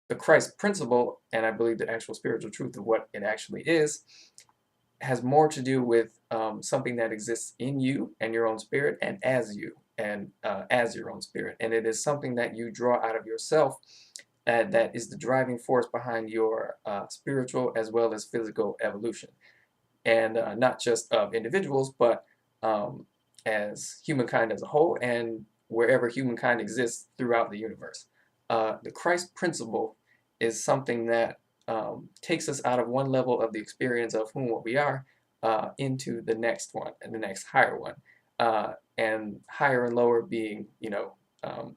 the Christ principle, and I believe the actual spiritual truth of what it actually is, has more to do with something that exists in you and your own spirit and as your own spirit. And it is something that you draw out of yourself that is the driving force behind your spiritual as well as physical evolution. And not just of individuals, but um, as humankind as a whole and wherever humankind exists throughout the universe. The Christ principle is something that takes us out of one level of the experience of whom what we are into the next one and the next higher one. And higher and lower being, um,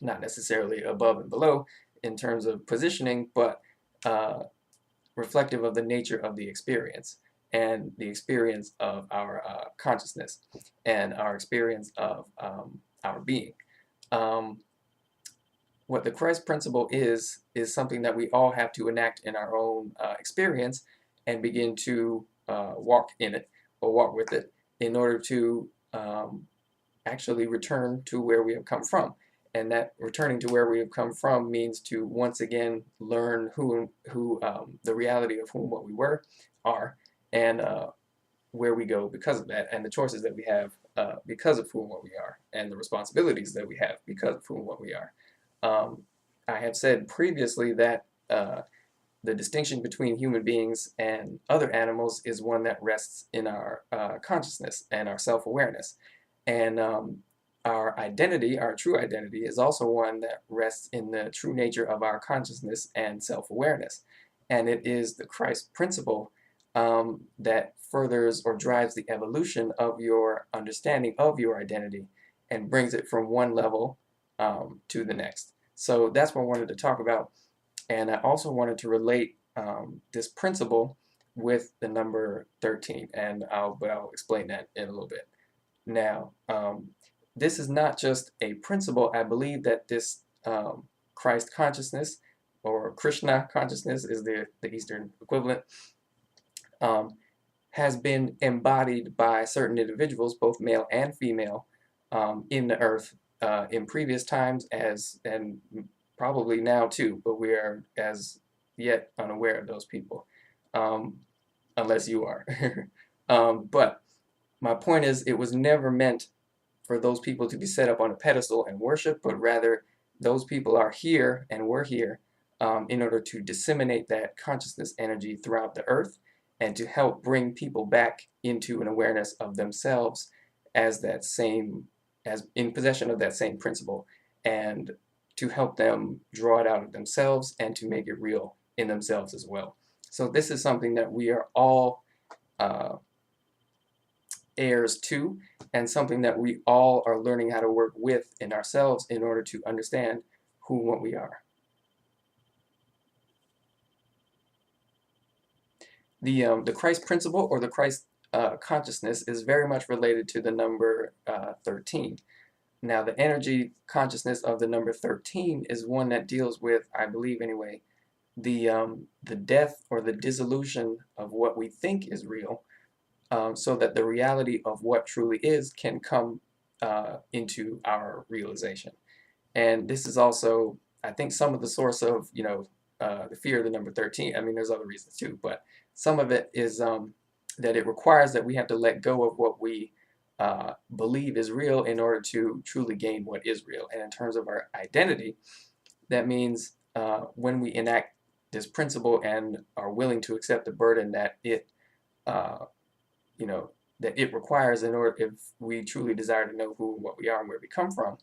not necessarily above and below in terms of positioning, but uh, reflective of the nature of the experience and the experience of our consciousness and our experience of our being. Um, what the Christ principle is something that we all have to enact in our own experience and begin to walk in it or walk with it in order to actually return to where we have come from. And that returning to where we have come from means to once again learn who the reality of whom what we are, and where we go because of that, and the choices that we have because of who and what we are, and the responsibilities that we have because of who and what we are. Um, I have said previously that the distinction between human beings and other animals is one that rests in our consciousness and our self-awareness. And our identity, our true identity, is also one that rests in the true nature of our consciousness and self-awareness. And it is the Christ principle that furthers or drives the evolution of your understanding of your identity and brings it from one level to the next. So that's what I wanted to talk about. And I also wanted to relate this principle with the number 13, and I'll explain that in a little bit. Now, this is not just a principle. I believe that this Christ consciousness or Krishna consciousness is the Eastern equivalent, um, has been embodied by certain individuals, both male and female, in the earth in previous times and probably now too, but we are as yet unaware of those people, um, unless you are. But my point is, it was never meant for those people to be set up on a pedestal and worship, but rather those people are here and we're here in order to disseminate that consciousness energy throughout the earth and to help bring people back into an awareness of themselves as that same, as in possession of that same principle, and to help them draw it out of themselves and to make it real in themselves as well. So this is something that we are all uh, heirs to, and something that we all are learning how to work with in ourselves in order to understand who and what we are. The Christ principle or the Christ consciousness is very much related to the number 13. Now, the energy consciousness of the number 13 is one that deals with, I believe anyway, the death or the dissolution of what we think is real, so that the reality of what truly is can come into our realization. And this is also, I think, some of the source of, the fear of the number 13. I mean, there's other reasons too, but some of it is that it requires that we have to let go of what we believe is real in order to truly gain what is real. And in terms of our identity, that means when we enact this principle and are willing to accept the burden that uh, you know, that it requires in order, if we truly desire to know who and what we are and where we come from,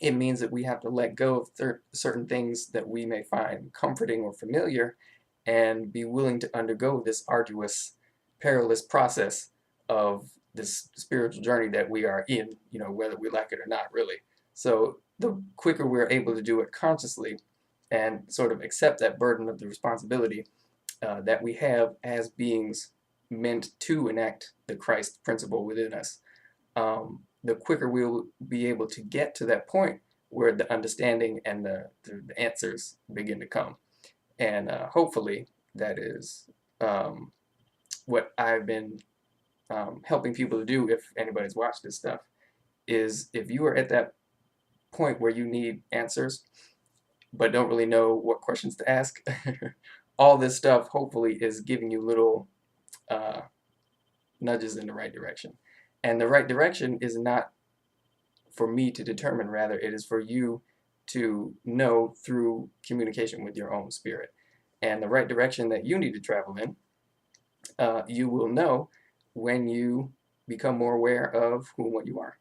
it means that we have to let go of certain things that we may find comforting or familiar and be willing to undergo this arduous, perilous process of this spiritual journey that we are in, whether we like it or not, really. So the quicker we're able to do it consciously and sort of accept that burden of the responsibility that we have as beings meant to enact the Christ principle within us, the quicker we'll be able to get to that point where the understanding and the answers begin to come. And hopefully that is what I've been helping people to do, if anybody's watched this stuff, is if you are at that point where you need answers, but don't really know what questions to ask. All this stuff hopefully is giving you little uh, nudges in the right direction. And the right direction is not for me to determine, rather, it is for you to know through communication with your own spirit. And the right direction that you need to travel in, you will know when you become more aware of who and what you are.